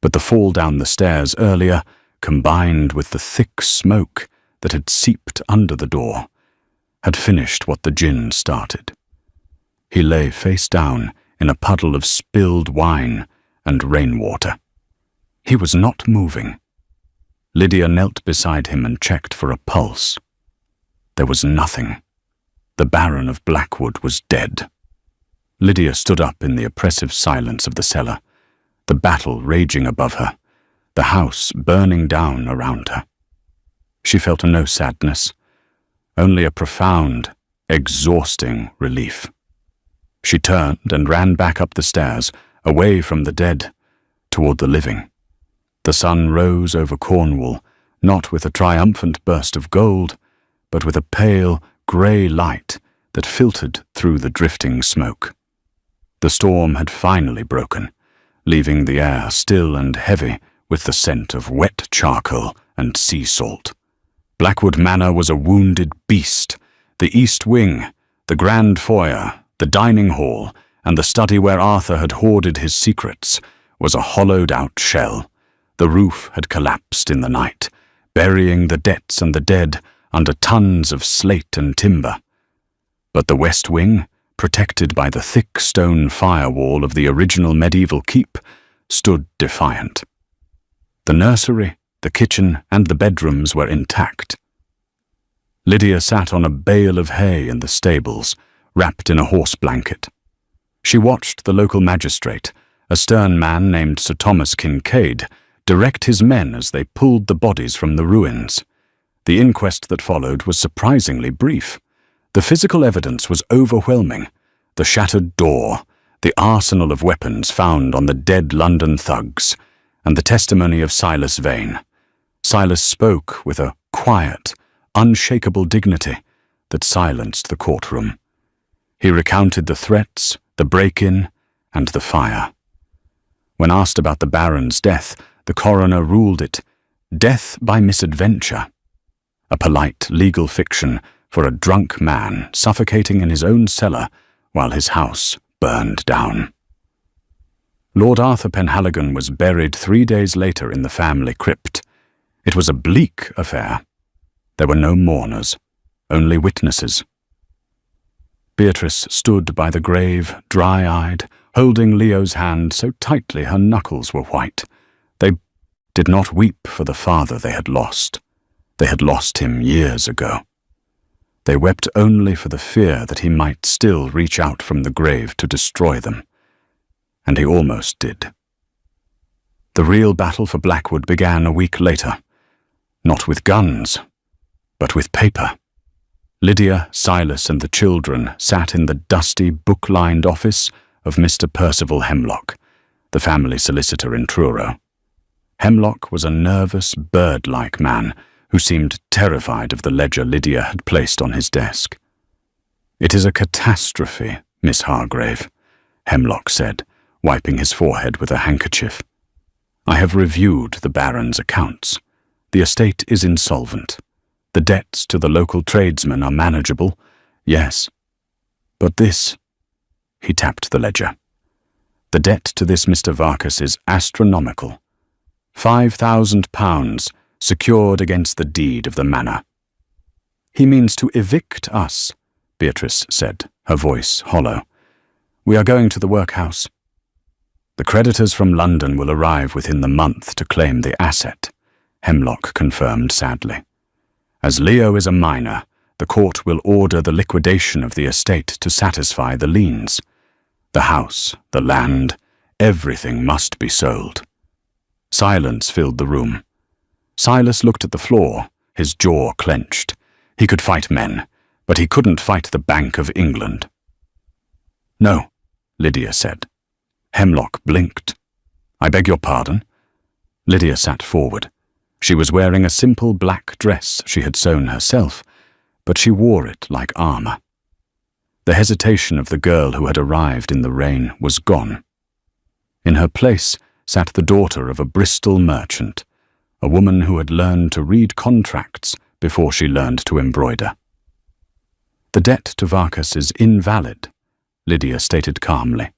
but the fall down the stairs earlier, combined with the thick smoke that had seeped under the door, had finished what the gin started. He lay face down in a puddle of spilled wine and rainwater. He was not moving. Lydia knelt beside him and checked for a pulse. There was nothing. The Baron of Blackwood was dead. Lydia stood up in the oppressive silence of the cellar, the battle raging above her, the house burning down around her. She felt no sadness, only a profound, exhausting relief. She turned and ran back up the stairs, away from the dead, toward the living. The sun rose over Cornwall, not with a triumphant burst of gold, but with a pale, grey light that filtered through the drifting smoke. The storm had finally broken, leaving the air still and heavy with the scent of wet charcoal and sea salt. Blackwood Manor was a wounded beast. The east wing, the grand foyer, the dining hall, and the study where Arthur had hoarded his secrets was a hollowed-out shell. The roof had collapsed in the night, burying the debts and the dead under tons of slate and timber. But the west wing, protected by the thick stone firewall of the original medieval keep, stood defiant. The nursery, the kitchen, and the bedrooms were intact. Lydia sat on a bale of hay in the stables, wrapped in a horse blanket. She watched the local magistrate, a stern man named Sir Thomas Kincaid, direct his men as they pulled the bodies from the ruins. The inquest that followed was surprisingly brief. The physical evidence was overwhelming. The shattered door, the arsenal of weapons found on the dead London thugs, and the testimony of Silas Vane. Silas spoke with a quiet, unshakable dignity that silenced the courtroom. He recounted the threats, the break-in, and the fire. When asked about the Baron's death, the coroner ruled it death by misadventure, a polite legal fiction for a drunk man suffocating in his own cellar while his house burned down. Lord Arthur Penhaligon was buried 3 days later in the family crypt. It was a bleak affair. There were no mourners, only witnesses. Beatrice stood by the grave, dry-eyed, holding Leo's hand so tightly her knuckles were white. They did not weep for the father they had lost. They had lost him years ago. They wept only for the fear that he might still reach out from the grave to destroy them. And he almost did. The real battle for Blackwood began a week later, not with guns, but with paper. Lydia, Silas, and the children sat in the dusty, book-lined office of Mr. Percival Hemlock, the family solicitor in Truro. Hemlock was a nervous, bird-like man who seemed terrified of the ledger Lydia had placed on his desk. "It is a catastrophe, Miss Hargrave," Hemlock said, wiping his forehead with a handkerchief. "I have reviewed the Baron's accounts. The estate is insolvent. The debts to the local tradesmen are manageable, yes. But this," he tapped the ledger. "The debt to this Mr. Varkas is astronomical. £5,000 secured against the deed of the manor." "He means to evict us," Beatrice said, her voice hollow. "We are going to the workhouse." "The creditors from London will arrive within the month to claim the asset," Hemlock confirmed sadly. "As Leo is a minor, the court will order the liquidation of the estate to satisfy the liens. The house, the land, everything must be sold. Silence filled the room. Silas looked at the floor, his jaw clenched. He could fight men, but he couldn't fight the Bank of England. "No," Lydia said. Hemlock blinked. "I beg your pardon?" Lydia sat forward. She was wearing a simple black dress she had sewn herself, but she wore it like armor. The hesitation of the girl who had arrived in the rain was gone. In her place sat the daughter of a Bristol merchant, a woman who had learned to read contracts before she learned to embroider. "The debt to Varkas is invalid," Lydia stated calmly.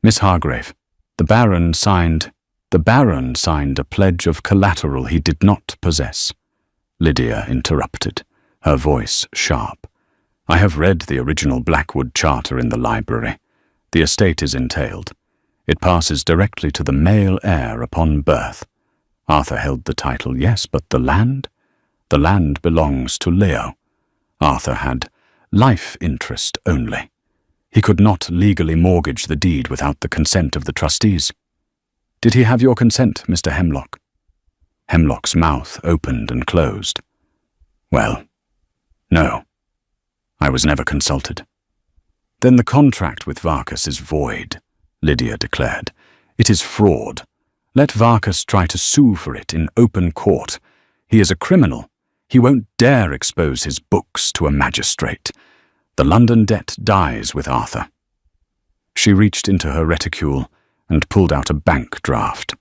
"Miss Hargrave, the Baron signed a pledge of collateral he did not possess," Lydia interrupted, her voice sharp. "I have read the original Blackwood Charter in the library. The estate is entailed. It passes directly to the male heir upon birth. Arthur held the title, yes, but the land? The land belongs to Leo. Arthur had life interest only. He could not legally mortgage the deed without the consent of the trustees. Did he have your consent, Mr. Hemlock?" Hemlock's mouth opened and closed. "Well, no. I was never consulted." "Then the contract with Varkas is void," Lydia declared. "It is fraud. Let Varkas try to sue for it in open court. He is a criminal. He won't dare expose his books to a magistrate. The London debt dies with Arthur." She reached into her reticule and pulled out a bank draft.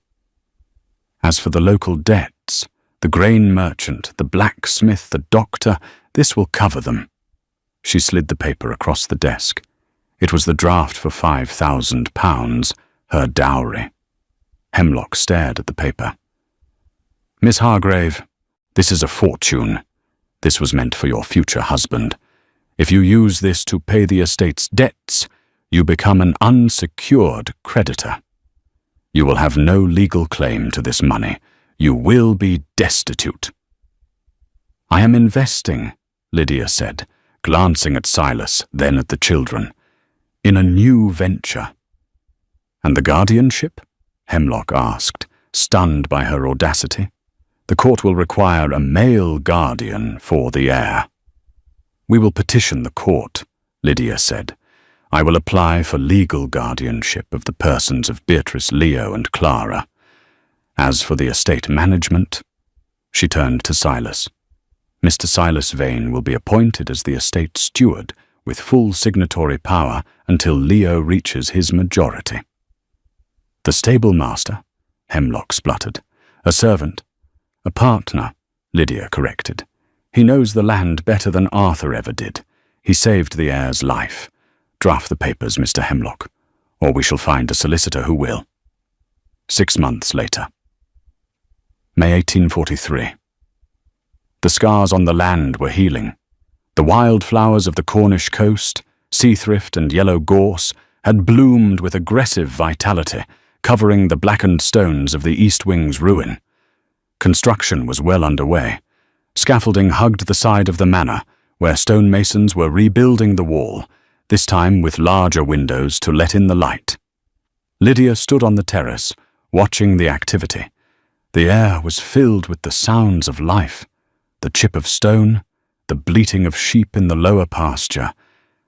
"As for the local debts, the grain merchant, the blacksmith, the doctor, this will cover them." She slid the paper across the desk. It was the draft for £5,000, her dowry. Hemlock stared at the paper. "Miss Hargrave, this is a fortune. This was meant for your future husband. If you use this to pay the estate's debts, you become an unsecured creditor. You will have no legal claim to this money. You will be destitute." "I am investing," Lydia said, glancing at Silas, then at the children, "in a new venture." "And the guardianship?" Hemlock asked, stunned by her audacity. "The court will require a male guardian for the heir." "We will petition the court," Lydia said. "I will apply for legal guardianship of the persons of Beatrice, Leo, and Clara. As for the estate management," she turned to Silas. "Mr. Silas Vane will be appointed as the estate steward with full signatory power until Leo reaches his majority." "The stable master?" Hemlock spluttered. "A servant?" "A partner," Lydia corrected. "He knows the land better than Arthur ever did. He saved the heir's life. Draft the papers, Mr. Hemlock, or we shall find a solicitor who will." 6 months later. May 1843. The scars on the land were healing. The wildflowers of the Cornish coast, seathrift and yellow gorse, had bloomed with aggressive vitality, covering the blackened stones of the East Wing's ruin. Construction was well underway. Scaffolding hugged the side of the manor, where stonemasons were rebuilding the wall, this time with larger windows to let in the light. Lydia stood on the terrace, watching the activity. The air was filled with the sounds of life, the chip of stone, the bleating of sheep in the lower pasture,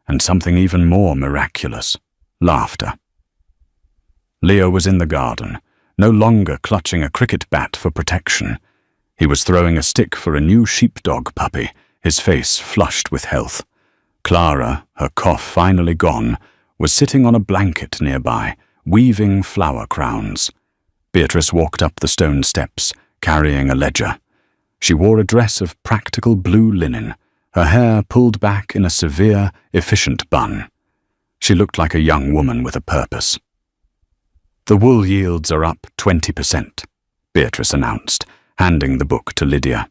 and something even more miraculous, laughter. Leo was in the garden, no longer clutching a cricket bat for protection. He was throwing a stick for a new sheepdog puppy, his face flushed with health. Clara, her cough finally gone, was sitting on a blanket nearby, weaving flower crowns. Beatrice walked up the stone steps, carrying a ledger. She wore a dress of practical blue linen, her hair pulled back in a severe, efficient bun. She looked like a young woman with a purpose. "The wool yields are up 20%, Beatrice announced, handing the book to Lydia.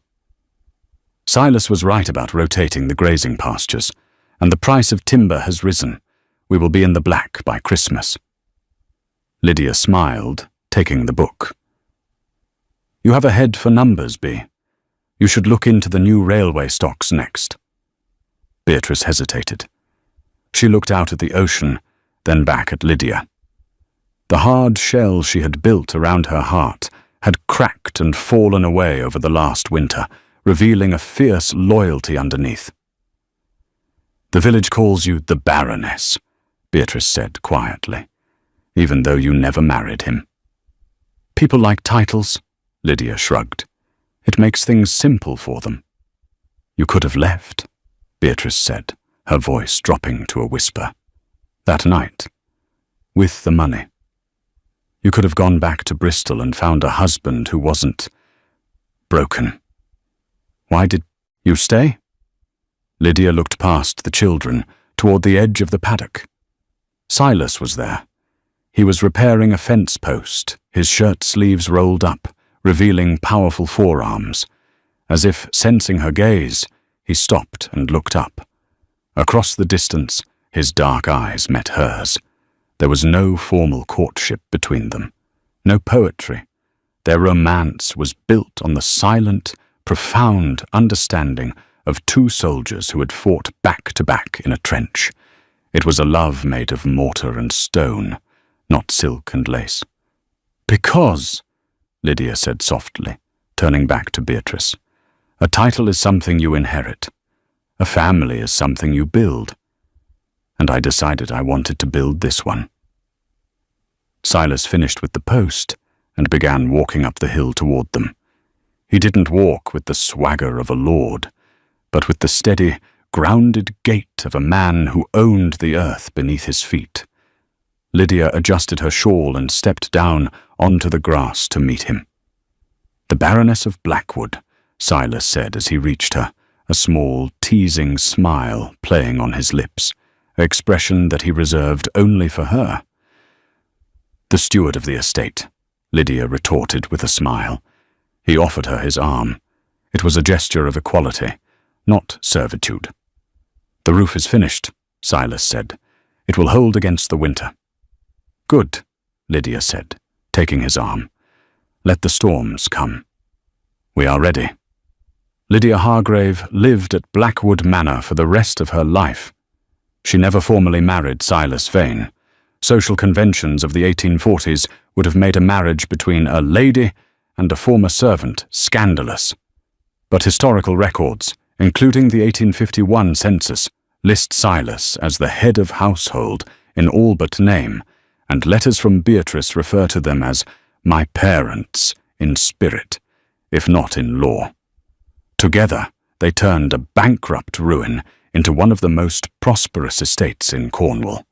"Silas was right about rotating the grazing pastures, and the price of timber has risen. We will be in the black by Christmas." Lydia smiled, taking the book. "You have a head for numbers, Bee. You should look into the new railway stocks next." Beatrice hesitated. She looked out at the ocean, then back at Lydia. The hard shell she had built around her heart had cracked and fallen away over the last winter, revealing a fierce loyalty underneath. "The village calls you the Baroness," Beatrice said quietly, "even though you never married him." "People like titles," Lydia shrugged. "It makes things simple for them." "You could have left," Beatrice said, her voice dropping to a whisper. "That night, with the money. You could have gone back to Bristol and found a husband who wasn't broken. Why did you stay?" Lydia looked past the children, toward the edge of the paddock. Silas was there. He was repairing a fence post, his shirt sleeves rolled up, revealing powerful forearms. As if sensing her gaze, he stopped and looked up. Across the distance, his dark eyes met hers. There was no formal courtship between them, no poetry. Their romance was built on the silent, profound understanding of two soldiers who had fought back to back in a trench. It was a love made of mortar and stone, not silk and lace. "Because," Lydia said softly, turning back to Beatrice, "a title is something you inherit. A family is something you build. And I decided I wanted to build this one." Silas finished with the post and began walking up the hill toward them. He didn't walk with the swagger of a lord, but with the steady, grounded gait of a man who owned the earth beneath his feet. Lydia adjusted her shawl and stepped down onto the grass to meet him. "The Baroness of Blackwood," Silas said as he reached her, a small, teasing smile playing on his lips, an expression that he reserved only for her. "The steward of the estate," Lydia retorted with a smile. He offered her his arm. It was a gesture of equality, not servitude. "The roof is finished," Silas said. "It will hold against the winter." "Good," Lydia said, taking his arm. "Let the storms come. We are ready." Lydia Hargrave lived at Blackwood Manor for the rest of her life. She never formally married Silas Vane. Social conventions of the 1840s would have made a marriage between a lady and a former servant scandalous. But historical records, including the 1851 census, list Silas as the head of household in all but name, and letters from Beatrice refer to them as "my parents" in spirit, if not in law. Together, they turned a bankrupt ruin into one of the most prosperous estates in Cornwall.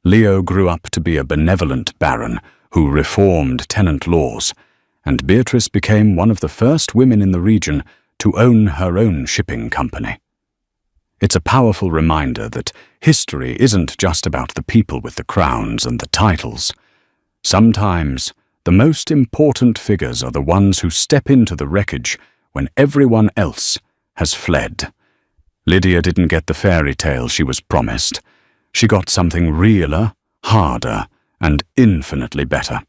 Leo grew up to be a benevolent baron who reformed tenant laws, and Beatrice became one of the first women in the region to own her own shipping company. It's a powerful reminder that history isn't just about the people with the crowns and the titles. Sometimes, the most important figures are the ones who step into the wreckage when everyone else has fled. Lydia didn't get the fairy tale she was promised. She got something realer, harder, and infinitely better.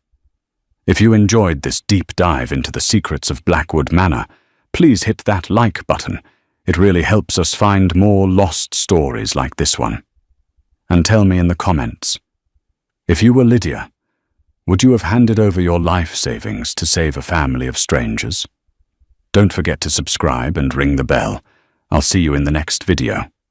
If you enjoyed this deep dive into the secrets of Blackwood Manor, please hit that like button. It really helps us find more lost stories like this one. And tell me in the comments, if you were Lydia, would you have handed over your life savings to save a family of strangers? Don't forget to subscribe and ring the bell. I'll see you in the next video.